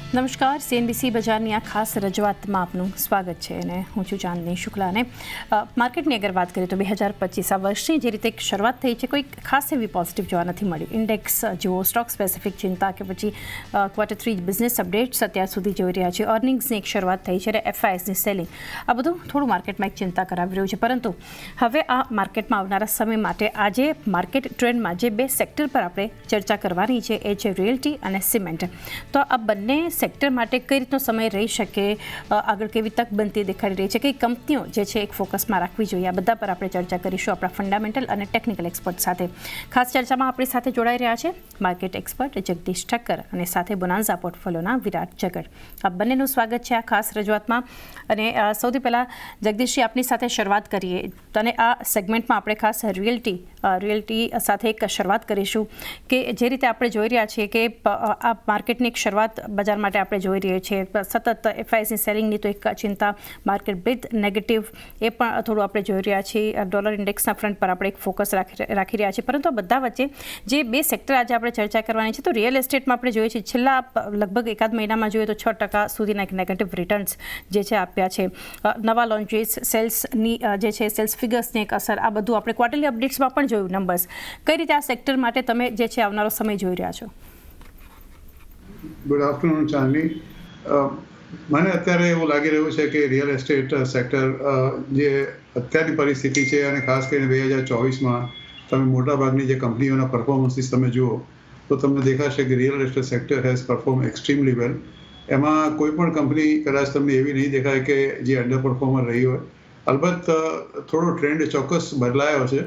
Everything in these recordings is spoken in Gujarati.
નમસ્કાર, CNBC બજારની આ ખાસ રજૂઆતમાં આપનું સ્વાગત છે અને હું છું ચાંદની શુક્લા. અને માર્કેટની અગર વાત કરીએ તો 2025 આ વર્ષની જે રીતે શરૂઆત થઈ છે કોઈ ખાસ એવી પોઝિટિવ જોવા નથી મળી. ઇન્ડેક્સ જુઓ, સ્ટોક સ્પેસિફિક ચિંતા કે પછી Q3 બિઝનેસ અપડેટ્સ અત્યાર સુધી જોઈ રહ્યા છે, અર્નિંગ્સની એક શરૂઆત થઈ છે અને FISની સેલિંગ, આ બધું થોડું માર્કેટમાં એક ચિંતા કરાવી રહ્યું છે. પરંતુ હવે આ માર્કેટમાં આવનારા સમય માટે આજે માર્કેટ ટ્રેન્ડમાં જે બે સેક્ટર પર આપણે ચર્ચા કરવાની છે એ છે રિયલ્ટી અને સિમેન્ટ. તો આ બંને સેક્ટર માટે કઈ રીતનો સમય રહી શકે, આગળ કેવી તક બનતી દેખાડી રહી છે, કઈ કંપનીઓ જે છે એક ફોકસમાં રાખવી જોઈએ, આ બધા પર આપણે ચર્ચા કરીશું આપણા ફંડામેન્ટલ અને ટેકનિકલ એક્સપર્ટ સાથે. ખાસ ચર્ચામાં આપણી સાથે જોડાઈ રહ્યા છે માર્કેટ એક્સપર્ટ જગદીશ ઠક્કર અને સાથે બોનાન્ઝા પોર્ટફોલિયોના વિરાટ જગડ. આ બંનેનું સ્વાગત છે આ ખાસ રજૂઆતમાં. અને સૌથી પહેલાં જગદીશજી આપની સાથે શરૂઆત કરીએ અને આ સેગમેન્ટમાં આપણે ખાસ રિયલ્ટી સાથે એક શરૂઆત કરીશું કે જે રીતે આપણે જોઈ રહ્યા છીએ કે આ માર્કેટની એક શરૂઆત બજાર માટે આપણે જોઈ રહ્યા છીએ. સતત FISની સેલિંગની તો એક ચિંતા, માર્કેટ બ્રેથ નેગેટિવ એ પણ થોડું આપણે જોઈ રહ્યા છીએ. ડોલર ઇન્ડેક્સના ફ્રન્ટ પર આપણે એક ફોકસ રાખી રહ્યા છીએ. પરંતુ આ બધા વચ્ચે જે બે સેક્ટર આજે આપણે ચર્ચા કરવાની છે તો રિયલ એસ્ટેટમાં આપણે જોઈએ છીએ છેલ્લા લગભગ એકાદ મહિનામાં જોઈએ તો 6% સુધીના એક નેગેટિવ રિટર્ન્સ જે છે આપ્યા છે. નવા લોન્ચીસ, સેલ્સની જે છે સેલ્સ ફિગર્સની એક અસર, આ બધું આપણે ક્વાર્ટરલી અપડેટ્સમાં પણ જોયું નંબર્સ. કઈ રીતે આ સેક્ટર માટે તમે જે છે આવનારો સમય જોઈ રહ્યા છો? ગુડ આફ્ટરનૂન ચાંદની. મને અત્યારે એવું લાગી રહ્યું છે કે રિયલ એસ્ટેટ સેક્ટર જે અત્યારની પરિસ્થિતિ છે અને ખાસ કરીને 2024માં તમે મોટાભાગની જે કંપનીઓના પરફોર્મન્સીસ તમે જુઓ તો તમને દેખાશે કે real estate sector has perform extremely well. એમાં કોઈ પણ કંપની કદાચ તમને એવી નહીં દેખાય કે જે અંડર પરફોર્મર રહી હોય. અલબત્ત થોડો ટ્રેન્ડ ચોક્કસ બદલાયો છે.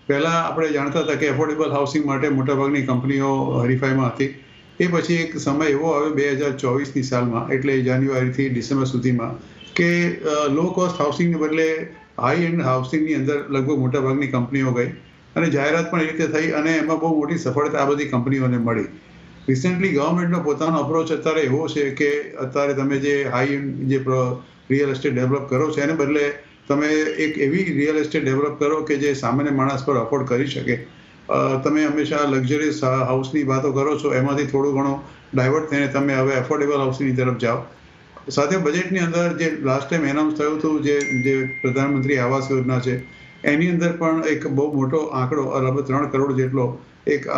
પહેલાં આપણે જાણતા હતા કે એફોર્ડેબલ હાઉસિંગ માટે મોટાભાગની કંપનીઓ હરીફાઈમાં હતી. એ પછી એક સમય એવો આવ્યો 2024ની સાલમાં, એટલે જાન્યુઆરીથી ડિસેમ્બર સુધીમાં, કે લો કોસ્ટ હાઉસિંગને બદલે હાઈ એન્ડ હાઉસિંગની અંદર લગભગ મોટાભાગની કંપનીઓ ગઈ અને જાહેરાત પણ એ રીતે થઈ અને એમાં બહુ મોટી સફળતા આ બધી કંપનીઓને મળી. રિસેન્ટલી ગવર્મેન્ટનો પોતાનો અપ્રોચ અત્યારે એવો છે કે અત્યારે તમે જે હાઈ એન્ડ જે રિયલ એસ્ટેટ ડેવલપ કરો છો એને બદલે તમે એક એવી રિયલ એસ્ટેટ ડેવલપ કરો કે જે સામાન્ય માણસ પર અફોર્ડ કરી શકે. તમે હંમેશા લક્ઝરિયસ હાઉસની વાતો કરો છો, એમાંથી થોડું ઘણું ડાયવર્ટ થઈને તમે હવે એફોર્ડેબલ હાઉસની તરફ જાઓ. સાથે બજેટની અંદર જે લાસ્ટ ટાઈમ એનાઉન્સ થયું હતું જે પ્રધાનમંત્રી આવાસ યોજના છે એની અંદર પણ એક બહુ મોટો આંકડો લગભગ 3 કરોડ જેટલો એક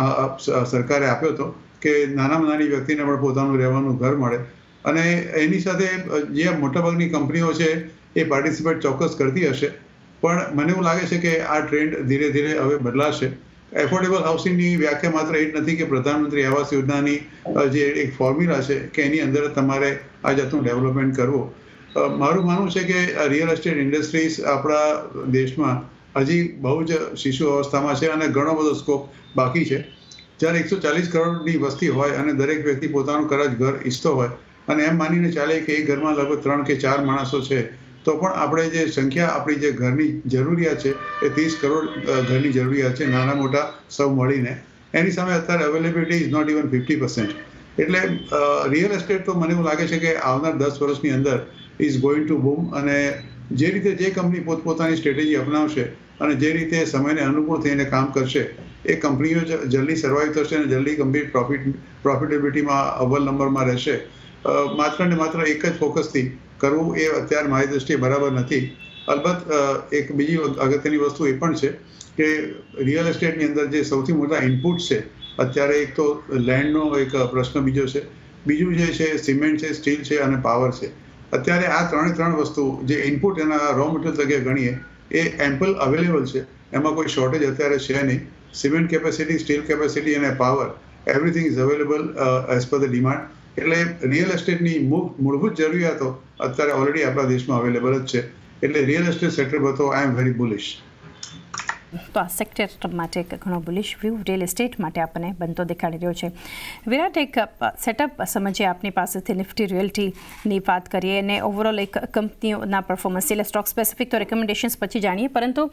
સરકારે આપ્યો હતો કે નાનામાં નાની વ્યક્તિને પણ પોતાનું રહેવાનું ઘર મળે. અને એની સાથે જે મોટાભાગની કંપનીઓ છે એ પાર્ટિસિપેટ ચોક્કસ કરતી હશે. પણ મને એવું લાગે છે કે આ ટ્રેન્ડ ધીરે ધીરે હવે બદલાશે. એફોર્ડેબલ હાઉસિંગની વ્યાખ્યા માત્ર એ જ નથી કે પ્રધાનમંત્રી આવાસ યોજનાની જે એક ફોર્મ્યુલા છે કે એની અંદર તમારે આ જાતનું ડેવલપમેન્ટ કરવું. મારું માનવું છે કે રિયલ એસ્ટેટ ઇન્ડસ્ટ્રીઝ આપણા દેશમાં હજી બહુ જ શિશુ અવસ્થામાં છે અને ઘણો બધો સ્કોપ બાકી છે. જ્યારે 140 કરોડની વસ્તી હોય અને દરેક વ્યક્તિ પોતાનું કદાચ ઘર ઈચ્છતો હોય અને એમ માનીને ચાલે કે એ ઘરમાં લગભગ 3 કે 4 માણસો છે તો પણ આપણે જે સંખ્યા આપણી જે ઘરની જરૂરિયાત છે એ 30 કરોડ ઘરની જરૂરિયાત છે, નાના મોટા સૌ મળીને. એની સામે અત્યારે અવેલેબિલિટી ઇઝ નોટ ઇવન 50%. એટલે રિયલ એસ્ટેટ તો મને એવું લાગે છે કે આવનાર 10 વર્ષની અંદર ઇઝ ગોઈંગ ટુ બૂમ. અને જે રીતે જે કંપની પોતપોતાની સ્ટ્રેટેજી અપનાવશે અને જે રીતે સમયને અનુકૂળ થઈને કામ કરશે એ કંપનીઓ જલ્દી સર્વાઈવ થશે અને જલ્દી ગંભીર પ્રોફિટેબિલિટીમાં અવ્વલ નંબરમાં રહેશે. માત્ર ને માત્ર એક જ ફોકસથી કરવું એ અત્યારે મારી દ્રષ્ટિએ બરાબર નથી. અલબત્ત એક બીજી અગત્યની વસ્તુ એ પણ છે કે રિયલ એસ્ટેટની અંદર જે સૌથી મોટા ઇનપુટ્સ છે અત્યારે, એક તો લેન્ડનો એક પ્રશ્ન બીજો છે, બીજું જે છે સિમેન્ટ છે, સ્ટીલ છે અને પાવર છે. અત્યારે આ ત્રણ વસ્તુ જે ઇનપુટ એના રો મટીરિયલ તરીકે ગણીએ એ એમ્પલ અવેલેબલ છે, એમાં કોઈ શોર્ટેજ અત્યારે છે નહીં. સિમેન્ટ કેપેસિટી, સ્ટીલ કેપેસિટી અને power, everything is available as per the demand. એટલે રિયલ એસ્ટેટની મૂળભૂત જરૂરિયાતો અત્યારે ઓલરેડી આપણા દેશમાં અવેલેબલ જ છે. એટલે રિયલ એસ્ટેટ સેક્ટર પર તો આઈ એમ વેરી બુલિશ. તો આ સેક્ટર માટે એક ઘણો બુલિશ વ્યૂ રિયલ એસ્ટેટ માટે આપણને બનતો દેખાડી રહ્યો છે. વિરાટ, એક સેટઅપ સમજીએ આપની પાસેથી નિફ્ટી રિયલ્ટીની વાત કરીએ અને ઓવરઓલ એક કંપનીઓના પરફોર્મન્સ, એટલે સ્ટોક સ્પેસિફિક તો રેકમેન્ડેશન્સ પછી જાણીએ, પરંતુ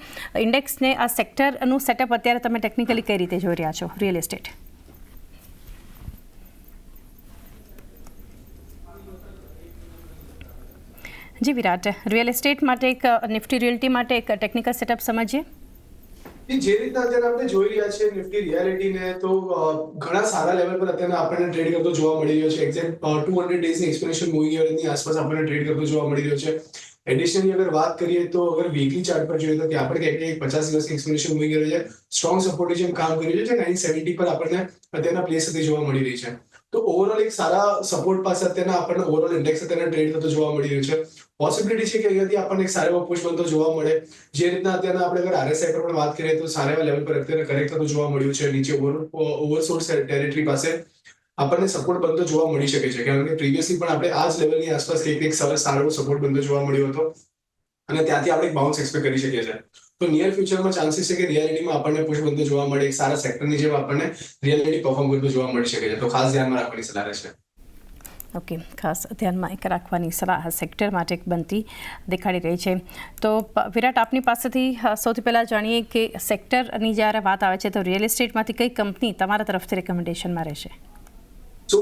ઇન્ડેક્સને આ સેક્ટરનું સેટઅપ અત્યારે તમે ટેકનિકલી કઈ રીતે જોઈ રહ્યા છો રિયલ એસ્ટેટ? જી વિરાટ, રિયલ એસ્ટેટ માટે એક નિફ્ટી રિયલ્ટી માટે એક ટેકનિકલ સેટઅપ સમજીએ. જે રીતના અત્યારે આપણે જોઈ રહ્યા છીએ નિફ્ટી રિયાલિટીને, તો ઘણા સારા લેવલ પર અત્યારે આપણને ટ્રેડ કરતો જોવા મળી રહ્યો છે. એક્ઝેક્ટ 200 ડેઝની એક્સપોનેન્શિયલ મૂવિંગ એવરેજની આસપાસ આપણને ટ્રેડ કરતો જોવા મળી રહ્યો છે. એડિશનલી અગર વાત કરીએ તો અગર વીકલી ચાર્ટ પર જોઈએ તો ત્યાં પણ ક્યાંક 50 દિવસની exponential moving average strong support જેમ કામ કરી રહ્યું છે. 970 પર આપણને અત્યારના પ્લેસ સુધી જોવા મળી રહી છે. તો ઓવરઓલ એક સારા સપોર્ટ પાસે અત્યારના આપણને ઓવરઓલ ઇન્ડેક્સ અત્યારે ટ્રેડ કરતો જોવા મળી રહ્યું છે. પોસિબિલિટી છે કે અહીંયાથી આપણને એક સારો એવો પુશ બનતો જોવા મળે. જે રીતના અત્યારના આપણે અગર આરએસઆઈ પર પણ વાત કરીએ તો સારા એવા લેવલ પર અત્યારે કરેક્ટ થતું જોવા મળ્યું છે. નીચે ઓવરસોલ્ડ ટેરેટરી પાસે આપણને સપોર્ટ બનતો જોવા મળી શકે છે, કારણ કે પ્રીવિયસલી પણ આપણે આ જ લેવલની આસપાસ એક સારો સપોર્ટ બનતો જોવા મળ્યો હતો અને ત્યાંથી આપણે બાઉન્સ એક્સપેક્ટ કરી શકીએ છીએ. તો નિયર ફ્યુચરમાં ચાન્સીસ છે કે રિયાલિટીમાં આપણને પુશ બનતો જોવા મળે, એક સારા સેક્ટરની જેમ આપણને રિયાલિટી પરફોર્મ કરતો જોવા મળી શકે છે. તો ખાસ ધ્યાનમાં રાખવાની સલાહ રહેશે. ઓકે, ખાસ ધ્યાનમાં એક રાખવાની સલાહ સેક્ટર માટે બનતી દેખાડી રહી છે. તો વિરાટ, આપની પાસેથી સૌથી પહેલાં જાણીએ કે સેક્ટરની જ્યારે વાત આવે છે તો રિયલ એસ્ટેટમાંથી કઈ કંપની તમારા તરફથી રેકમેન્ડેશનમાં રહેશે? તો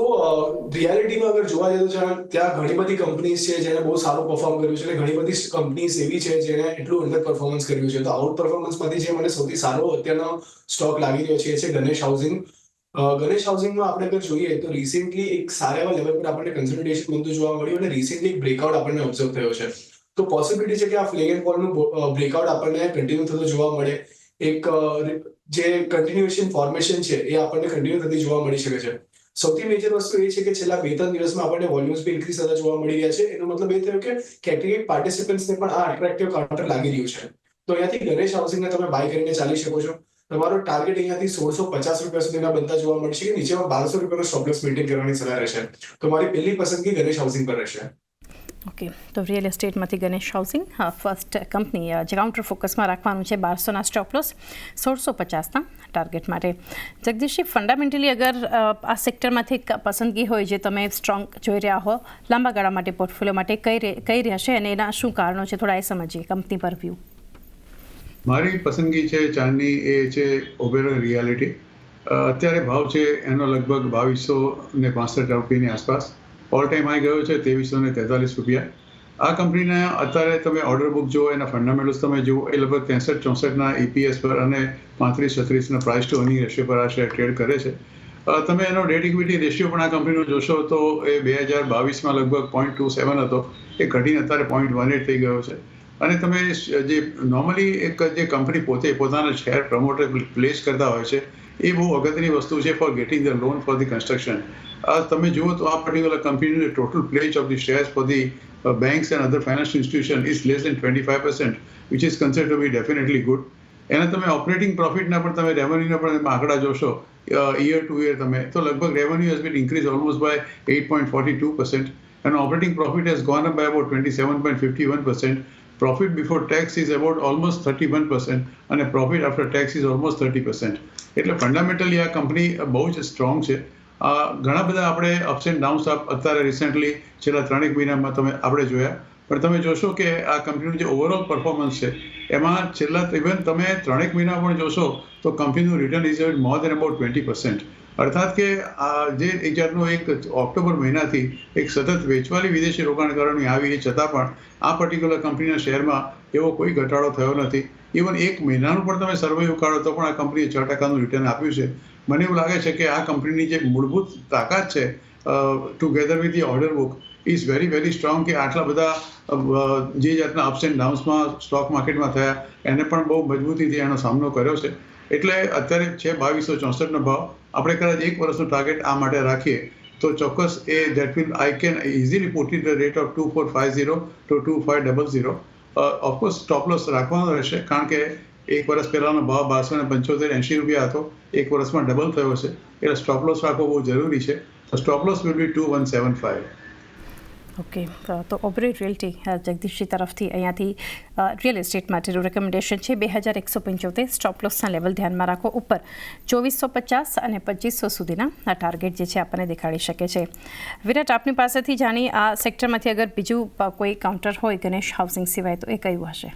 રિયાલિટીમાં અગર જોવા જઈએ તો ત્યાં ઘણી બધી કંપનીઝ છે જેને બહુ સારું પરફોર્મ કર્યું છે અને ઘણી બધી કંપનીઝ એવી છે જેને એટલું અંડર પરફોર્મન્સ કર્યું છે. તો આઉટ પરફોર્મન્સમાંથી જે મને સૌથી સારો અત્યારનો સ્ટોક લાગી રહ્યો છે એ છે ગણેશ હાઉસિંગ. ગણેશ હાઉસિંગમાં આપણે અગર જોઈએ તો રિસેન્ટલી એક સારા એવા લેવલ પર આપણને કન્સોલિડેશન બનતું જોવા મળ્યું અને રિસેન્ટલી એક બ્રેકઆઉટ આપણને ઓબ્ઝર્વ થયો છે. તો પોસિબિલિટી છે કે આ ફ્લેગ એન્ડ ફોલનું બ્રેકઆઉટ આપણને કન્ટિન્યુ થતું જોવા મળે. એક જે કન્ટિન્યુએશન ફોર્મેશન છે એ આપણને કન્ટિન્યુ થતી જોવા મળી શકે છે. સૌથી મેજર વસ્તુ એ છે કે છેલ્લા 2-3 દિવસમાં આપણને વોલ્યુમ્સ બી ઇન્ક્રીઝ થતા જોવા મળી રહ્યા છે. એનો મતલબ એ થયો કે કેટલીક પાર્ટિસિપન્ટ્સને પણ આ અટ્રેક્ટિવ કાઉન્ટર લાગી રહ્યું છે. તો અહીંયાથી ગણેશ હાઉસિંગને તમે બાય કરીને ચાલી શકો છો. તમારો ટાર્ગેટ અહીંયાથી 1650 રૂપિયા સુધીના બનતા જોવા મળશે કે નીચેમાં 1200 રૂપિયાનો સ્ટોપ લોસ મેન્ટેન કરવાની સલાહ રહેશે. તો મારી પહેલી પસંદગી ગણેશ હાઉસિંગ પર રહેશે. ઓકે, તો રિયલ એસ્ટેટમાંથી ગણેશ હાઉસિંગ ફર્સ્ટ કંપની જે કાઉન્ટર ફોકસમાં રાખવાનું છે. 1200ના સ્ટોપ લોસ, 1650ના ટાર્ગેટ માટે. જગદીશજી, ફંડામેન્ટલી અગર આ સેક્ટરમાંથી એક પસંદગી હોય જે તમે સ્ટ્રોંગ જોઈ રહ્યા હો લાંબા ગાળા માટે પોર્ટફોલિયો માટે, કઈ રહેશે અને એના શું કારણો છે, થોડા એ સમજીએ કંપની પર વ્યૂ. મારી પસંદગી છે ચારની, એ છે ઓબેરોય રિયાલિટી. અત્યારે ભાવ છે એનો લગભગ 2265 રૂપિયાની આસપાસ. ઓલ ટાઈમ હાઈ ગયો છે 2343 રૂપિયા. આ કંપનીના અત્યારે તમે ઓર્ડર બુક જુઓ, એના ફંડામેન્ટલ્સ તમે જુઓ, એ લગભગ 63-64ના EPS પર અને 35-36ના પ્રાઇસ ટુ અર્નિંગ રેશિયો પર આ શેર ટ્રેડ કરે છે. તમે એનો ડેટ ઇક્વિટી રેશિયો પણ આ કંપનીનો જોશો તો એ 2022માં લગભગ 0.27 હતો, એ ઘટીને અત્યારે 0.18 થઈ ગયો છે. અને તમે જે નોર્મલી એક જે કંપની પોતાના શેર પ્રમોટર પ્લેસ કરતા હોય છે એ બહુ અગત્યની વસ્તુ છે for getting the loan for the construction. તમે જુઓ તો આ પર્ટિક્યુલર કંપનીનું total pledge of the shares for the banks and other financial institution is less than 25%, which is considered to be definitely good. એને તમે ઓપરેટિંગ પ્રોફિટના પણ તમે રેવન્યુના પણ આંકડા જોશો યર ટુ યર તમે તો લગભગ revenue has been increase almost by 8.42% and operating profit has gone up by about 27.51%. Profit before tax is about almost 31% and profit after tax is almost 30%. એટલે ફંડામેન્ટલી આ કંપની બહુ જ સ્ટ્રોંગ છે. ઘણા બધા આપણે અપ્સ એન્ડ ડાઉન્સ અત્યારે રિસેન્ટલી છેલ્લા 3 મહિનામાં આપણે જોયા, પણ તમે જોશો કે આ કંપનીનું જે ઓવરઓલ પરફોર્મન્સ છે એમાં છેલ્લા ઇવન તમે 3 મહિના પણ જોશો તો કંપનીનું return is more than about 20%. અર્થાત કે આ જે એક જાતનું એક ઓક્ટોબર મહિનાથી એક સતત વેચવાલી વિદેશી રોકાણકારોની આવી એ છતાં પણ આ પર્ટિક્યુલર કંપનીના શેરમાં એવો કોઈ ઘટાડો થયો નથી. ઇવન એક મહિનાનું પણ તમે સર્વે ઉકાળો તો પણ આ કંપનીએ 6%નું રિટર્ન આપ્યું છે. મને એવું લાગે છે કે આ કંપનીની જે મૂળભૂત તાકાત છે together with the order book is very very strong, કે આટલા બધા જે જાતના અપ્સ એન્ડ ડાઉન્સમાં સ્ટોક માર્કેટમાં થયા એને પણ બહુ મજબૂતીથી એનો સામનો કર્યો છે. એટલે અત્યારે છે 2264નો ભાવ. આપણે કદાચ 1 વર્ષનું ટાર્ગેટ આ માટે રાખીએ તો ચોક્કસ એ that will I can easily put it the rate of 2450 to 2500. Of course stop loss રાખવાનો રહેશે, કારણ કે 1 વર્ષ પહેલાનો ભાવ 1275-80 રૂપિયા હતો, 1 વર્ષમાં ડબલ થયો છે, એટલે સ્ટોપ લોસ રાખવો બહુ જરૂરી છે. તો stop loss will be 2175. Okay, તો ઓબેરોય રિયલ્ટી જગદીશજી તરફથી અહીંયાથી રિયલ એસ્ટેટ માટેનું રેકમેન્ડેશન છે 2175. સ્ટોપ લોસના લેવલ ધ્યાનમાં રાખો. ઉપર 2450 અને 2500 સુધીના આ ટાર્ગેટ જે છે આપણને દેખાડી શકે છે. વિરાટ, આપની પાસેથી જાણી આ સેક્ટરમાંથી અગર બીજું કોઈ કાઉન્ટર હોય ગણેશ હાઉસિંગ સિવાય તો એ કયું હશે?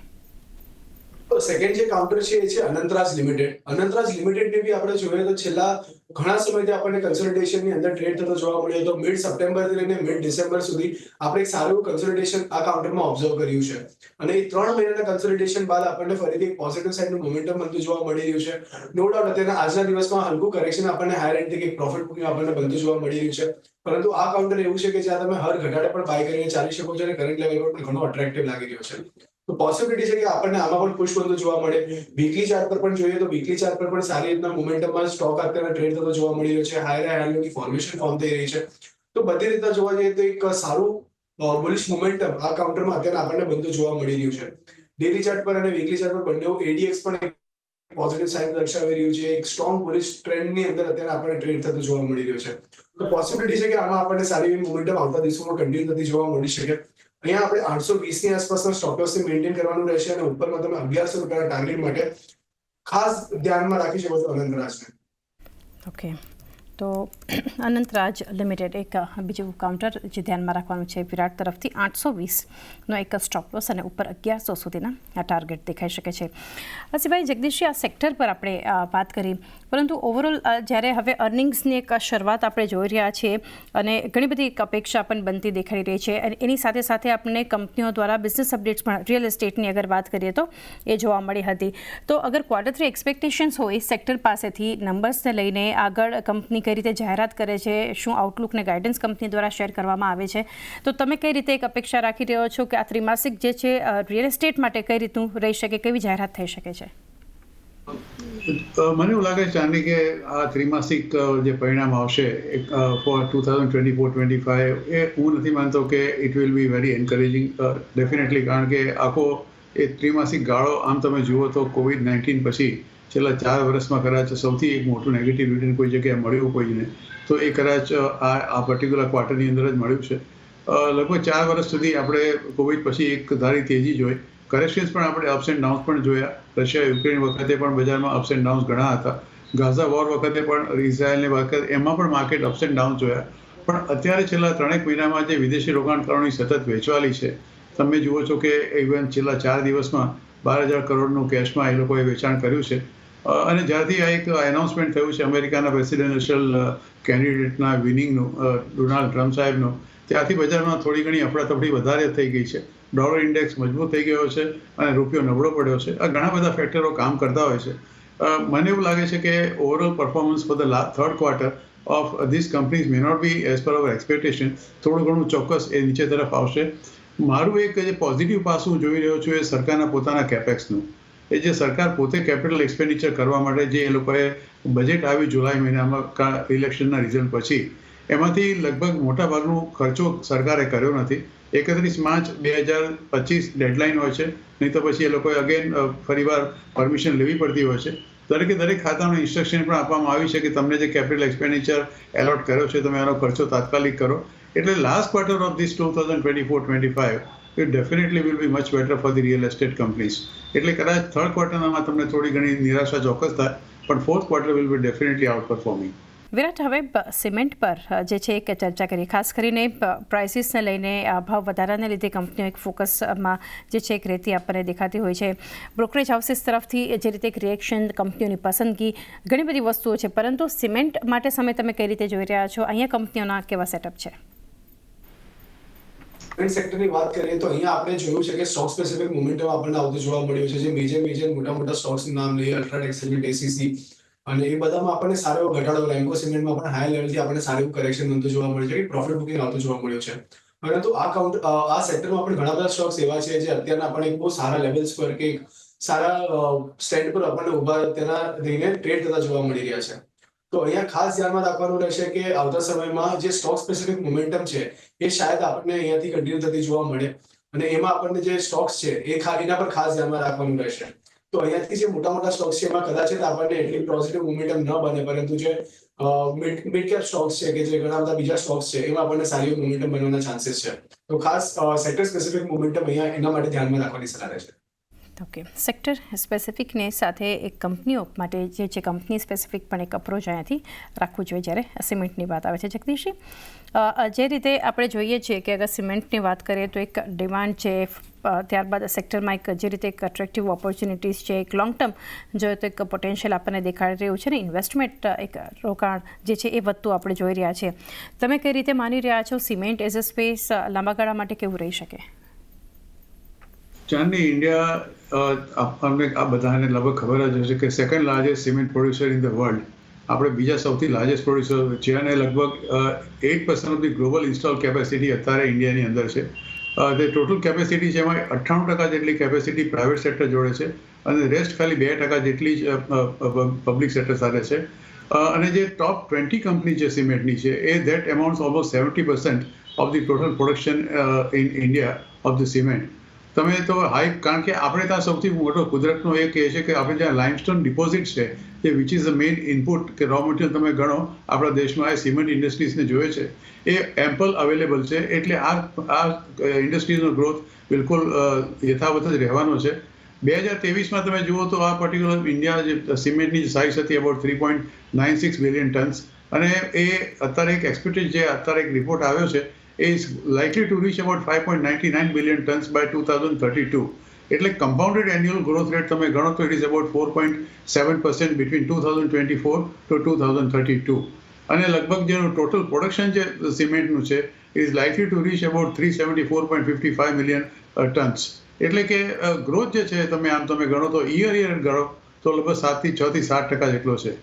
સેકન્ડ જે કાઉન્ટર છે એ છે અનંતરાજ લિમિટેડ. અનંતરાજ લિમિટેડને બી આપણે જોઈએ તો છેલ્લા ઘણા સમયથી આપણને કન્સોલિડેશનની અંદર ટ્રેડ થતો જોવા મળ્યો હતો. મિડ સપ્ટેમ્બરથી લઈને મિડ ડિસેમ્બર સુધી આપણે એક સારું કન્સોલિડેશન આ કાઉન્ટરમાં ઓબ્ઝર્વ કર્યું છે. અને એ 3 મહિનાના કન્સોલિડેશન બાદ આપણને ફરીથી એક પોઝિટિવ સાઇડનું મોમેન્ટમ બનતું જોવા મળી રહ્યું છે. નો ડાઉટ અત્યારના આજના દિવસમાં હલકું કરેક્શન આપણને હાયર એન્ડ એક પ્રોફિટ બુકિંગ આપણને બનતું જોવા મળી રહ્યું છે. પરંતુ આ કાઉન્ટર એવું છે કે જ્યાં તમે હર ઘટાડે પણ બાય કરીને ચાલી શકો છો અને કરંટ લેવલ પર પણ ઘણો અટ્રેક્ટિવ લાગી રહ્યો છે. તો પોસિબિલિટી છે કે આપણને આમાં પણ પુશ બનતું જોવા મળે. વીકલી ચાર્ટ પર પણ જોઈએ તો વીકલી ચાર્ટ પર પણ સારી રીતના મોમેન્ટમમાં સ્ટોક અત્યારે ટ્રેડ થતો જોવા મળી રહ્યો છે. હાયર હાયરની ફોર્મેશન ફોર્મ થઈ રહી છે. તો બધી રીતના જોવા જઈએ તો એક સારું બુલિશ મોમેન્ટમ આ કાઉન્ટરમાં અત્યારે આપણને બનતું જોવા મળી રહ્યું છે. ડેલી ચાર્ટ પર અને વીકલી ચાર્ટ પર બંને ADX પણ પોઝિટિવ સાઇન દર્શાવી રહ્યું છે. એક સ્ટ્રોંગ બુલિશ ટ્રેન્ડની અંદર અત્યારે આપણને ટ્રેડ થતું જોવા મળી રહ્યું છે. તો પોસિબિલિટી છે કે આમાં આપણને સારી એવી મોમેન્ટમ આવતા દિવસોમાં કન્ટિન્યુ થતી જોવા મળી શકે. અહીંયા આપણે 820 ની આસપાસના સ્ટોપ લોસને મેન્ટેન કરવાનું રહેશે અને ઉપરમાં તમે 1100 રૂપિયાના ટાર્ગેટ માટે ખાસ ધ્યાનમાં રાખી શકો છો અનંતરાજને. ઓકે, તો અનંતરાજ લિમિટેડ એક બીજું કાઉન્ટર જે ધ્યાનમાં રાખવાનું છે વિરાટ તરફથી 820નો એક સ્ટોપ લોસ અને ઉપર 1100 સુધીના આ ટાર્ગેટ દેખાઈ શકે છે. આ સિવાય જગદીશજી આ સેક્ટર પર આપણે વાત કરી, પરંતુ ઓવરઓલ જ્યારે હવે અર્નિંગ્સની એક શરૂઆત આપણે જોઈ રહ્યા છીએ અને ઘણી બધી એક અપેક્ષા પણ બનતી દેખાઈ રહી છે અને એની સાથે સાથે આપણને કંપનીઓ દ્વારા બિઝનેસ અપડેટ્સ પણ રિયલ એસ્ટેટની અગર વાત કરીએ તો એ જોવા મળી હતી. તો અગર Q3 એક્સપેક્ટેશન્સ હોય સેક્ટર પાસેથી નંબર્સને લઈને આગળ કંપની કઈ રીતે જાહેરાત કરે છે, શું આઉટલુક ને ગાઈડન્સ કંપની દ્વારા શેર કરવામાં આવે છે, તો તમે કઈ રીતે એક અપેક્ષા રાખી રહ્યો છો કે આ ત્રિમાસિક જે છે રિયલ એસ્ટેટ માટે કઈ રીતનું રહી શકે, કેવી જાહેરાત થઈ શકે છે? મને એવું લાગે છે ચાંદની કે આ ત્રિમાસિક જે પરિણામ આવશે ફોર 2024-25 એ હું નથી માનતો કે it will be very encouraging definitely. કારણ કે આખો એ ત્રિમાસિક ગાળો આમ તમે જુઓ તો COVID-19 પછી છેલ્લા 4 વર્ષમાં કદાચ સૌથી એક મોટું નેગેટિવ રિટર્ન કોઈ જગ્યાએ મળ્યું કોઈને તો એ કદાચ આ પર્ટિક્યુલર ક્વાર્ટરની અંદર જ મળ્યું છે. લગભગ 4 વર્ષ સુધી આપણે કોવિડ પછી એક ધારી તેજી જોઈ. કરેક્શન્સ પણ આપણે અપ્સ એન્ડ ડાઉન્સ પણ જોયા. રશિયા યુક્રેન વખતે પણ બજારમાં અપ્સ એન્ડ ડાઉન્સ ઘણા હતા. ગાઝા વોર વખતે પણ ઇઝરાયલની વખતે એમાં પણ માર્કેટ અપ્સ એન્ડ ડાઉન્સ જોયા. પણ અત્યારે છેલ્લા 3 મહિનામાં જે વિદેશી રોકાણકારોની સતત વેચવાલી છે, તમે જુઓ છો કે ઇવન છેલ્લા 4 દિવસમાં 12,000 કરોડનું કેશમાં એ લોકોએ વેચાણ કર્યું છે. અને જ્યારથી આ એક એનાઉન્સમેન્ટ થયું છે અમેરિકાના પ્રેસિડેન્શિયલ કેન્ડિડેટના વિનિંગનું, ડોનાલ્ડ ટ્રમ્પ સાહેબનું, ત્યારથી બજારમાં થોડી ઘણી અફડાતફડી વધારે થઈ ગઈ છે. ડોલર ઇન્ડેક્સ મજબૂત થઈ ગયો છે અને રૂપિયો નબળો પડ્યો છે. આ ઘણા બધા ફેક્ટરો કામ કરતા હોય છે. મને એવું લાગે છે કે overall performance for the third quarter of this companies may not be as per our expectation. થોડું ઘણું ચોક્કસ એ નીચે તરફ આવશે. મારું એક જે પોઝિટિવ પાસું જોઈ રહ્યો છું એ સરકારના પોતાના કેપેક્સનું. એ જે સરકાર પોતે કેપિટલ એક્સપેન્ડિચર કરવા માટે જે એ લોકોએ બજેટ આવ્યું જુલાઈ મહિનામાં ઇલેક્શનના રિઝલ્ટ પછી, એમાંથી લગભગ મોટા ભાગનો ખર્ચો સરકારે કર્યો નથી. 31 માર્ચ 2025 ડેડલાઇન હોય છે, નહીં તો પછી એ લોકોએ અગેન ફરીવાર પરમિશન લેવી પડતી હોય છે. દરેક ખાતાનું ઇન્સ્ટ્રક્શન પણ આપવામાં આવ્યું છે કે તમને જે કેપિટલ એક્સપેન્ડિચર એલોટ કર્યો છે તમે એનો ખર્ચો તાત્કાલિક કરો. એટલે last quarter of this 2024-25 it definitely will be much better for the real estate companies. એટલે કદાચ થર્ડ ક્વાર્ટરમાં તમને થોડી ઘણી નિરાશા ચોક્કસ થાય, પણ fourth quarter will be definitely outperforming. વિરાટ, હવે સિમેન્ટ પર જે છે એક ચર્ચા કરી, ખાસ કરીને પ્રાઇસીસને લઈને ભાવ વધારાને લીધે કંપનીઓ એક ફોકસમાં જે છે એક રહેતી આપણને દેખાતી હોય છે. બ્રોકરેજ હાઉસીસ તરફથી જે રીતે એક રિએક્શન, કંપનીઓની પસંદગી, ઘણી બધી વસ્તુઓ છે, પરંતુ સિમેન્ટ માટે સમય તમે કઈ રીતે જોઈ રહ્યા છો? અહીંયા કંપનીઓના કેવા સેટઅપ છે? સિમેન્ટ સેક્ટરની વાત કરીએ તો અહીંયા આપણે જોયું છે કે સ્ટોક સ્પેસિફિક મોમેન્ટમ આપણને આવતું જોવા મળ્યું છે. જે મેજર મોટા સ્ટોક્સનું નામ લઈએ, અલ્ટ્રાટેક સિમેન્ટ, ACC, અને એ બધામાં આપણને સારો એવો ઘટાડો, રેમ્કો સિમેન્ટમાં પણ હાઈ લેવલથી આપણને સારું એવું કરેક્શન બનતું જોવા મળ્યું છે, પ્રોફિટ બુકિંગ આવતું જોવા મળ્યું છે. પરંતુ આ સેક્ટરમાં પણ ઘણા બધા સ્ટોક્સ એવા છે જે અત્યારના આપણને બહુ સારા લેવલ્સ પર કે સારા સ્ટેન્ડ પર આપણને ઊભા તેના રહીને ટ્રેડ થતા જોવા મળી રહ્યા છે. તો અહીંયા ખાસ ધ્યાનમાં રાખવાનું રહેશે કે આવતા સમયમાં જે સ્ટોક સ્પેસિફિક મોમેન્ટમ છે એ શાયદ આપણને અહીંયાથી કન્ટિન્યુ થતી જોવા મળે, અને એમાં આપણને જે સ્ટોક્સ છે એના પર ખાસ ધ્યાનમાં રાખવાનું રહેશે. તો અહીંયાથી જે મોટા સ્ટોક્સ છે એમાં કદાચ આપણને એટલી પોઝિટિવ મોમેન્ટમ ન બને, પરંતુ જે મિડ કેપ સ્ટોક્સ છે કે જે ઘણા બધા બીજા સ્ટોક્સ છે એમાં આપણને સારી મોમેન્ટમ બનવાના ચાન્સીસ છે. તો ખાસ સેક્ટર સ્પેસિફિક મોમેન્ટમ અહીંયા એના માટે ધ્યાનમાં રાખવાની સલાહ રહેશે. ઓકે, સેક્ટર સ્પેસિફિકને સાથે એક કંપનીઓ માટે જે છે કંપની સ્પેસિફિક પણ એક અપ્રોચ અહીંયાથી રાખવું જોઈએ જ્યારે સિમેન્ટની વાત આવે છે. જગદીશજી, જે રીતે આપણે જોઈએ છીએ કે અગર સિમેન્ટની વાત કરીએ તો એક ડિમાન્ડ છે, ત્યારબાદ સેક્ટરમાં એક જે રીતે એક અટ્રેક્ટિવ ઓપોર્ચ્યુનિટીઝ છે, એક લોંગ ટર્મ જોઈએ તો એક પોટેન્શિયલ આપણને દેખાડી રહ્યું છે ને ઇન્વેસ્ટમેન્ટ એક રોકાણ જે છે એ વધતું આપણે જોઈ રહ્યા છીએ. તમે કઈ રીતે માની રહ્યા છો સિમેન્ટ એઝ અ સ્પેસ લાંબા ગાળા માટે કેવું રહી શકે? ચાંદની, ઇન્ડિયા અમને આ બધાને લગભગ ખબર જ હશે કે second largest cement producer in the world. આપણે બીજા સૌથી લાર્જેસ્ટ પ્રોડ્યુસર છે અને લગભગ 8% of the global install capacity અત્યારે ઇન્ડિયાની અંદર છે. જે ટોટલ કેપેસિટી છે એમાં 98% જેટલી કેપેસિટી પ્રાઇવેટ સેક્ટર જોડે છે અને રેસ્ટ ખાલી 2% જેટલી જ પબ્લિક સેક્ટર સાથે છે. અને જે ટોપ 20 કંપની છે સિમેન્ટની છે એ that amounts almost 70% of the total production in India of the cement. તમે તો હાઈ, કારણ કે આપણે ત્યાં સૌથી મોટો કુદરતનો એ કહે છે કે આપણે જ્યાં લાઇમસ્ટોન ડિપોઝિટ છે જે which is the main input કે રો મટીરિયલ તમે ગણો આપણા દેશમાં એ સિમેન્ટ ઇન્ડસ્ટ્રીઝને જોઈએ છે એ એમ્પલ અવેલેબલ છે. એટલે આ ઇન્ડસ્ટ્રીઝનો ગ્રોથ બિલકુલ યથાવત જ રહેવાનો છે. 2023માં તમે જુઓ તો આ પર્ટિક્યુલર ઇન્ડિયા જે સિમેન્ટની સાઇઝ હતી અબાઉટ 3.96 બિલિયન ટન્સ અને એ અત્યારે એક એક્સપેક્ટેડ જે અત્યારે એક રિપોર્ટ આવ્યો છે is likely to reach about 5.99 billion tons by 2032. એટલે compounded annual growth rate તમે ગણો તો it is about 4.7% between 2024 to 2032. અને લગભગ જેનું ટોટલ પ્રોડક્શન જે સિમેન્ટનું છે is likely to reach about 374.55 million tons. એટલે કે ગ્રોથ જે છે તમે ગણો તો યર ગણો તો લગભગ 6% જેટલો છે.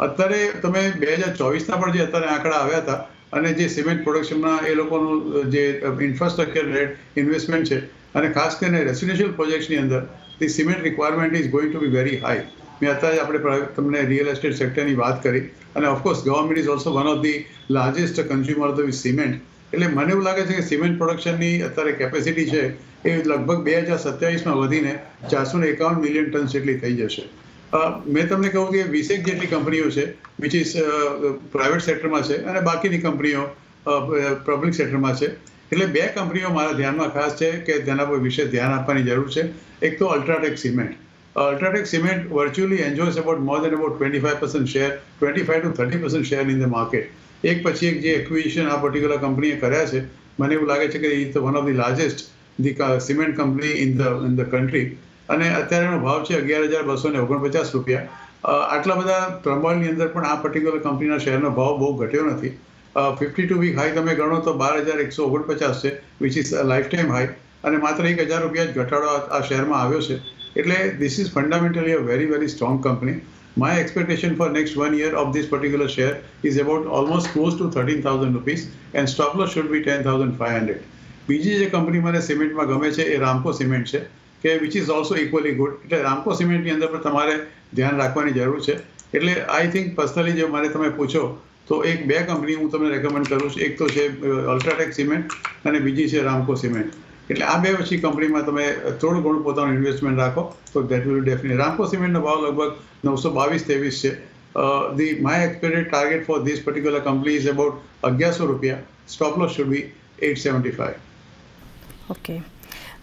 અત્યારે તમે 2024ના પણ જે અત્યારે આંકડા આવ્યા હતા અને જે સિમેન્ટ પ્રોડક્શનમાં એ લોકોનું જે ઇન્ફ્રાસ્ટ્રક્ચર રેટ ઇન્વેસ્ટમેન્ટ છે અને ખાસ કરીને રેસિડેન્શિયલ પ્રોજેક્ટ્સની અંદર the cement requirement is going to be very high. મેં અત્યારે આપણે તમને રિયલ એસ્ટેટ સેક્ટરની વાત કરી અને of course government is also one of the largest consumer of the cement. એટલે મને એવું લાગે છે કે સિમેન્ટ પ્રોડક્શનની અત્યારે કેપેસિટી છે એ લગભગ 2027માં વધીને 451 મિલિયન ટન જેટલી થઈ જશે. મેં તમને કહું કે 20 જેટલી કંપનીઓ છે વિચ ઇઝ પ્રાઇવેટ સેક્ટરમાં છે અને બાકીની કંપનીઓ પબ્લિક સેક્ટરમાં છે. એટલે 2 કંપનીઓ મારા ધ્યાનમાં ખાસ છે કે તેના પર વિશે ધ્યાન આપવાની જરૂર છે. એક તો UltraTech cement. UltraTech cement virtually enjoys about more than about 25% share, 25 to 30% share in the market. એક પછી એક જે એક્વિઝિશન આ પર્ટિક્યુલર કંપનીએ કર્યા છે મને એવું લાગે છે કે is one of the largest the cement company in the country. અને અત્યારેનો ભાવ છે 11,249 રૂપિયા. આટલા બધા પ્રમાણની અંદર પણ આ પર્ટિક્યુલર કંપનીના શેરનો ભાવ બહુ ઘટ્યો નથી. 52 વીક હાઈ તમે ગણો તો 12,149 છે which is life time high અને માત્ર 1,000 રૂપિયા જ ઘટાડો આ શેરમાં આવ્યો છે. એટલે this is fundamentally a very very strong company. My expectation for next 1 year of this particular share is about almost close to 13,000 rupees and stop loss should be 10,500. બીજી જે કંપની મને સિમેન્ટમાં ગમે છે એ રામકો સિમેન્ટ છે કે which is also equally good. એટલે રામકો સિમેન્ટની અંદર પણ તમારે ધ્યાન રાખવાની જરૂર છે. એટલે આઈ થિંક પર્સનલી જો મને તમે પૂછો તો 2 કંપની હું તમને રેકમેન્ડ કરું છું. એક તો છે અલ્ટ્રાટેક સિમેન્ટ અને બીજી છે રામકો સિમેન્ટ. એટલે આ 2 પછી કંપનીમાં તમે થોડું ઘણું પોતાનું ઇન્વેસ્ટમેન્ટ રાખો તો દેટ વિલ ડેફિનેટલી. રામકો સિમેન્ટનો ભાવ લગભગ 922-23 છે. The my expected target for this particular company is about 1,100 રૂપિયા. Stop loss should B 875. Okay,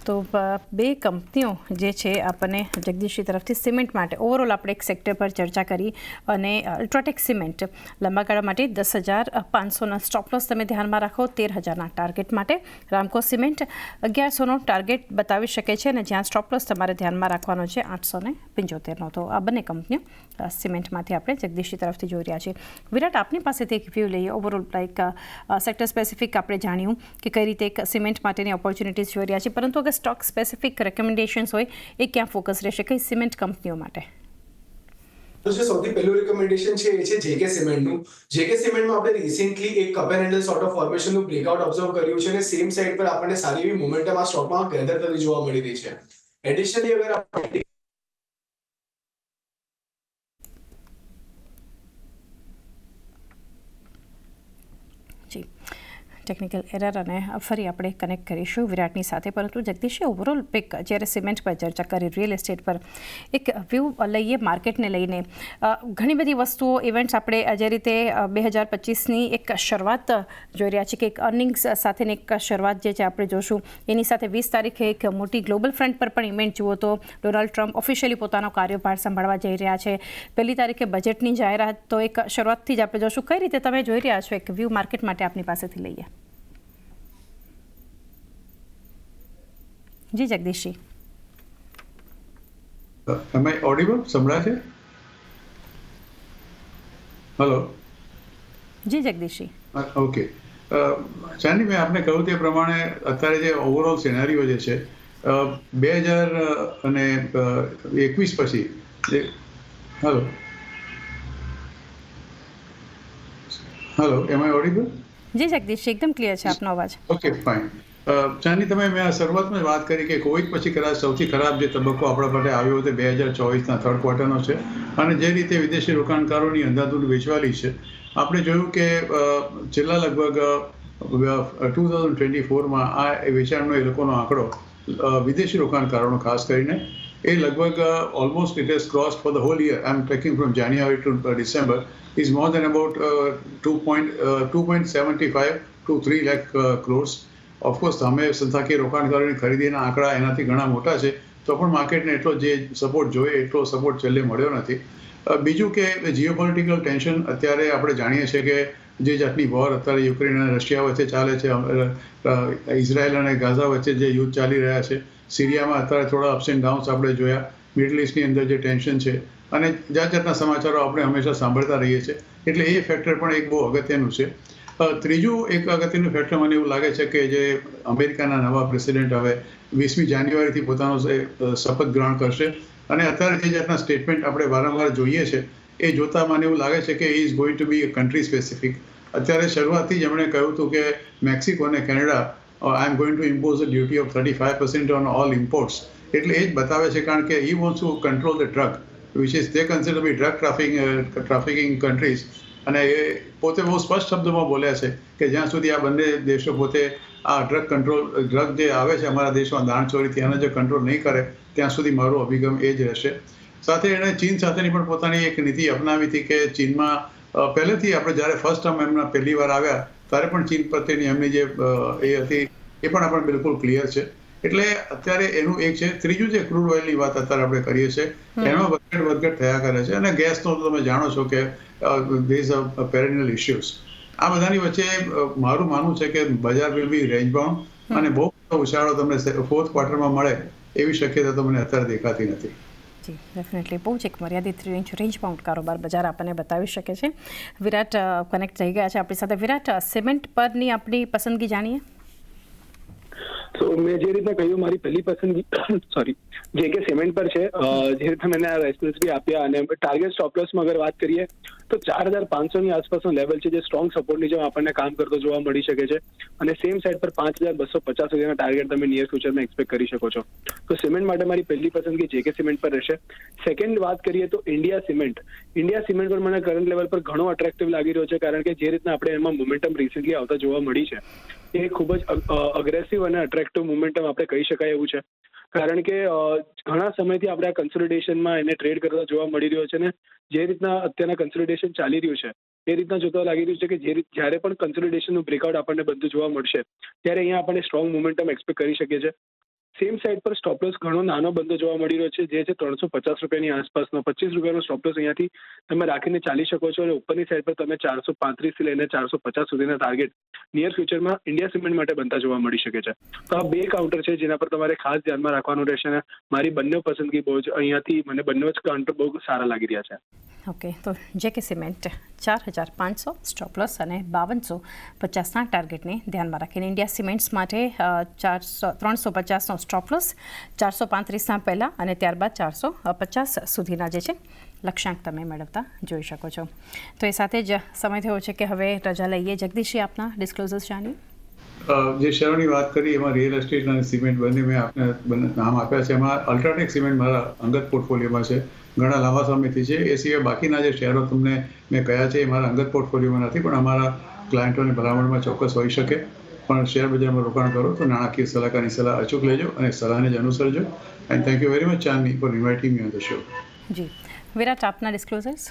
તો 2 કંપનીઓ જે છે આપણને જગદીશજી તરફથી સિમેન્ટ માટે ઓવરઓલ આપણે એક સેક્ટર પર ચર્ચા કરી અને અલ્ટ્રાટેક સિમેન્ટ લાંબા ગાળા માટે 10,500ના સ્ટોપ લોસ તમે ધ્યાનમાં રાખો, 13,000ના ટાર્ગેટ માટે. રામકો સિમેન્ટ 1,100નો ટાર્ગેટ બતાવી શકે છે અને જ્યાં સ્ટોપ લોસ તમારે ધ્યાનમાં રાખવાનો છે 875નો. તો આ બંને કંપનીઓ સિમેન્ટમાંથી આપણે જગદીશજી તરફથી જોઈ રહ્યા છીએ. વિરાટ, આપની પાસેથી એક વ્યૂ લઈએ ઓવરઓલ લાઈક સેક્ટર સ્પેસિફિક આપણે જાણ્યું કે કઈ રીતે એક સિમેન્ટ માટેની ઓપોર્ચ્યુનિટીઝ જોઈ રહ્યા છીએ, પરંતુ અગર સ્ટોક સ્પેસિફિક રેકમેન્ડેશન્સ હોય એ ક્યાં ફોકસ રહેશે કઈ સિમેન્ટ કંપનીઓ માટે? તો જે સૌથી પહેલું રેકમેન્ડેશન છે એ છે જેકે સિમેન્ટનું. જેકે સિમેન્ટમાં આપણે રિસેન્ટલી એક cup and handle sort of ફોર્મેશનનું બ્રેકઆઉટ ઓબ્ઝર્વ કર્યું છે અને સેમ સાઇડ પર આપણને સારી એવી મોમેન્ટમ આ સ્ટોકમાં ગેધર થતી જોવા મળી રહી છે. એડિશનલી અગર આપણે ટેકનિકલ એરર અને ફરી આપણે કનેક્ટ કરીશું વિરાટની સાથે. પરંતુ જગદીશે ઓવરઓલ પિક જ્યારે સિમેન્ટ પર ચર્ચા કરી, રિયલ એસ્ટેટ પર એક વ્યૂ લઈએ માર્કેટને લઈને. ઘણી બધી વસ્તુઓ ઇવેન્ટ્સ આપણે જે રીતે 2025ની એક શરૂઆત જોઈ રહ્યા છીએ કે એક અર્નિંગ્સ સાથેની એક શરૂઆત જે છે આપણે જોશું. એની સાથે 20 તારીખે એક મોટી ગ્લોબલ ફ્રન્ટ પર પણ ઇવેન્ટ જુઓ તો ડોનાલ્ડ ટ્રમ્પ ઓફિશિયલી પોતાનો કાર્યભાર સંભાળવા જઈ રહ્યા છે. 1 તારીખે બજેટની જાહેરાત, તો એક શરૂઆતથી જ આપણે જોશું. કઈ રીતે તમે જોઈ રહ્યા છો એક વ્યૂ માર્કેટ માટે આપની પાસેથી લઈએ? જી જગદીશજી, એમ આઈ ઓડિબલ? સંભળાય છે? હલો. જી જગદીશજી. ઓકે. ચાંદી, મેં આપને કહ્યું તે પ્રમાણે અત્યારે જે ઓવરઓલ સિનેરીઓ જે છે 2021 પછી જે હલો એમ આઈ ઓડિબલ? જી જગદીશજી, એકદમ ક્લિયર છે આપનો અવાજ. Okay, fine. ચાંદી, તમે મેં શરૂઆતમાં વાત કરી કે કોવિડ પછી કદાચ સૌથી ખરાબ જે તબક્કો આપણા માટે આવ્યો હતો 2024ના થર્ડ ક્વાર્ટરનો છે, અને જે રીતે વિદેશી રોકાણકારોની અંધાધૂંધ વેચવાલી છે, આપણે જોયું કે છેલ્લા લગભગ 2024માં આ વેચાણનો એ લોકોનો આંકડો વિદેશી રોકાણકારોનો ખાસ કરીને એ લગભગ almost it has crossed for the whole year, I am taking from January to December, is more than about 2.75 to 3 lakh crores. Of course અમે સંસ્થાકીય રોકાણકારોની ખરીદીના આંકડા એનાથી ઘણા મોટા છે, તો પણ માર્કેટને એટલો જે સપોર્ટ જોઈએ એટલો સપોર્ટ છેલ્લે મળ્યો નથી. બીજું કે જીઓપોલિટિકલ ટેન્શન અત્યારે આપણે જાણીએ છીએ કે જે જાતની વોર અત્યારે યુક્રેન અને રશિયા વચ્ચે ચાલે છે, ઇઝરાયલ અને ગાઝા વચ્ચે જે યુદ્ધ ચાલી રહ્યા છે, સિરિયામાં અત્યારે થોડા અપ્સ એન્ડ ડાઉન્સ આપણે જોયા, મિડલ ઇસ્ટની અંદર જે ટેન્શન છે, અને જાત જાતના સમાચારો આપણે હંમેશા સાંભળતા રહીએ છીએ, એટલે એ ફેક્ટર પણ એક બહુ અગત્યનું છે. ત્રીજું એક અગત્યનું ફેક્ટર મને એવું લાગે છે કે જે અમેરિકાના નવા પ્રેસિડેન્ટ હવે 20મી જાન્યુઆરીથી પોતાનો શપથ ગ્રહણ કરશે, અને અત્યારે જે જાતના સ્ટેટમેન્ટ આપણે વારંવાર જોઈએ છે એ જોતાં મને એવું લાગે છે કે is going to be country specific. અત્યારે શરૂઆતથી જ એમણે કહ્યું હતું કે મેક્સિકો અને Canada I am going to impose a duty of 35% on all imports. એટલે એ જ બતાવે છે, કારણ કે he wants to control the drug which is they consider be drug trafficking countries. અને એ પોતે બહુ સ્પષ્ટ શબ્દોમાં બોલ્યા છે કે જ્યાં સુધી આ બંને દેશો પોતે આ ડ્રગ જે આવે છે અમારા દેશમાં દાણચોરીથી એનો જે કંટ્રોલ નહીં કરે ત્યાં સુધી મારો અભિગમ એ જ રહેશે. સાથે એણે ચીન સાથેની પણ પોતાની એક નીતિ અપનાવી હતી કે ચીનમાં પહેલેથી આપણે જ્યારે ફર્સ્ટ ટર્મ એમના પહેલી વાર આવ્યા ત્યારે પણ ચીન પ્રત્યેની એમની જે એ હતી એ પણ આપણને બિલકુલ ક્લિયર છે. એટલે અત્યારે એનું એક છે. ત્રીજું જે ક્રૂડ ઓઇલની વાત અત્યારે આપણે કરીએ છીએ એમાં વધઘટ થયા કરે છે, અને ગેસનો તો તમે જાણો છો કે there is a perennial issues. આ બધાની વચ્ચે મારું માનવું છે કે બજાર વિલ બી રેન્જ બાઉન્ડ, અને બહુ મોટો ઉછાળો તમને ફોર્થ ક્વાર્ટરમાં મળે એવી શક્યતા તો મને અત્યારે દેખાતી નથી. જી, ડેફિનેટલી બહુ જ એક મર્યાદિત રેન્જ બાઉન્ડ કારોબાર બજાર આપણને બતાવી શકે છે. વિરાટ કનેક્ટ થઈ ગયા છે આપણી સાથે. વિરાટ, સિમેન્ટ પરની આપણી પસંદગી જાણીએ. તો મેં જે રીતના કહ્યું, મારી પહેલી પસંદગી જેકે સિમેન્ટ પર છે. જે રીતે મેં આ રેસ્પોન્સ બી આપ્યા, અને ટાર્ગેટ સ્ટોપ લોસમાં અગર વાત કરીએ તો 4500ની આસપાસનો લેવલ છે, જે સ્ટ્રોંગ સપોર્ટની જેમ આપણને કામ કરતો જોવા મળી શકે છે, અને સેમ સાઇડ પર 5250 સુધીના ટાર્ગેટ તમે નિયર ફ્યુચરમાં એક્સપેક્ટ કરી શકો છો. તો સિમેન્ટ માટે મારી પહેલી પસંદગી જેકે સિમેન્ટ પર રહેશે. સેકન્ડ વાત કરીએ તો ઇન્ડિયા સિમેન્ટ પર મને કરંટ લેવલ પર ઘણો અટ્રેક્ટિવ લાગી રહ્યો છે, કારણ કે જે રીતના આપણે એમાં મોમેન્ટમ રિસેન્ટલી આવતા જોવા મળી છે એ ખૂબ જ અગ્રેસિવ અને અટ્રેક્ટિવ મોમેન્ટમ આપણે કહી શકાય એવું છે. કારણ કે ઘણા સમયથી આપણે આ કન્સોલિડેશનમાં એને ટ્રેડ કરતા જોવા મળી રહ્યો છે, ને જે રીતના અત્યારના કન્સોલિડેશન ચાલી રહ્યું છે એ રીતના જોતા લાગી રહ્યું છે કે જ્યારે પણ કન્સોલિડેશનનું બ્રેકઆઉટ આપણને બધું જોવા મળશે ત્યારે અહીંયા આપણને સ્ટ્રોંગ મોમેન્ટમ એક્સપેક્ટ કરી શકીએ છીએ. સેમ સાઇડ પર સ્ટોપલોસ ઘણો નાનો બંધો જોવા મળી રહ્યો છે, જે છે 350 રૂપિયાની આસપાસનો. 25 રૂપિયાનો સ્ટોપલોસ અહીંયાથી તમે રાખીને ચાલી શકો છો, અને ઉપરની સાઈડ પર તમે 435 થી લઈને 450 સુધીના ટાર્ગેટ નિયર ફ્યુચરમાં ઇન્ડિયા સિમેન્ટ માટે બનતા જોવા મળી શકે છે. તો આ બે કાઉન્ટર છે જેના પર તમારે ખાસ ધ્યાનમાં રાખવાનું રહેશે, અને મારી બંને પસંદગી બહુ જ અહીંયાથી મને બંને જ કાઉન્ટર બહુ સારા લાગી રહ્યા છે. ઓકે, તો જેકે સિમેન્ટ 4500 સ્ટોપ લોસ અને 5250ના ટાર્ગેટને ધ્યાનમાં રાખીને ઇન્ડિયા સિમેન્ટ્સ માટે 350નો સ્ટોપ લોસ, 435ના પહેલાં અને ત્યારબાદ 450 સુધીના જે છે લક્ષ્યાંક તમે મેળવતા જોઈ શકો છો. તો એ સાથે જ સમય થયો છે કે હવે રજા લઈએ. જગદીશજી, આપના ડિસ્ક્લોઝર્સ જાણીએ. જે શેરોની વાત કરી એમાં રિયલ એસ્ટેટ અને સિમેન્ટ બંને મેં આપને નામ આપ્યા છે. એમાં અલ્ટ્રાટેક સિમેન્ટ મારા અંગત પોર્ટફોલિયોમાં છે, ઘણા લાંબા સમયથી છે. એ સિવાય બાકીના જે શેરો તમને મેં કહ્યા છે એ મારા અંગત પોર્ટફોલિયોમાં નથી, પણ અમારા ક્લાયન્ટોની ભલામણમાં ચોક્કસ હોઈ શકે. પણ શેર બજારમાં રોકાણ કરો તો નાણાકીય સલાહકારની સલાહ અચૂક લેજો અને સલાહને જ અનુસરજો. And thank you very much Chandni for inviting me on the show. જી વિરાટ, આપના ડિસ્ક્લોઝર્સ.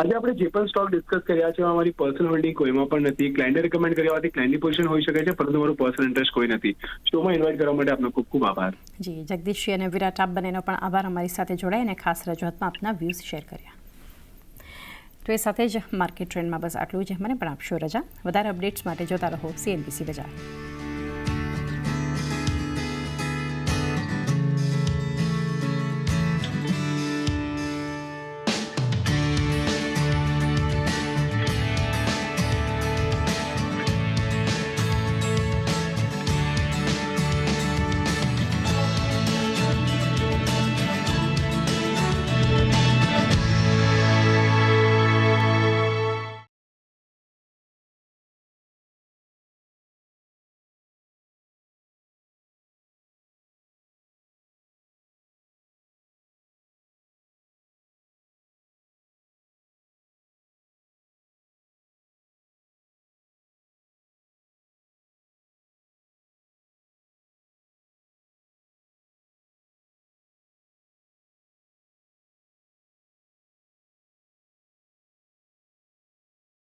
આજે આપણે જે પણ સ્ટોક ડિસ્કસ કર્યા છે અમારી પર્સનલ હોલ્ડિંગ કોઈમાં પણ નથી. ક્લાયન્ટે રેકમેન્ડ કર્યા હોવાથી ક્લાયન્ટની પોઝિશન હોઈ શકે છે, પરંતુ મારું પર્સનલ ઇન્ટરેસ્ટ કોઈ નથી. શોમાં ઇન્વાઇટ કરવા માટે આપનો ખૂબ ખૂબ આભાર. જી જગદીશજી અને વિરાટ, આપ બંનેનો પણ આભાર અમારી સાથે જોડાઈ અને ખાસ રજૂઆતમાં આપના વ્યૂઝ શેર કર્યા. તો એ સાથે જ માર્કેટ ટ્રેન્ડમાં બસ આટલું જ. મને પણ આપશો રજા. વધારે અપડેટ્સ માટે જોતા રહો CNBC બજાર.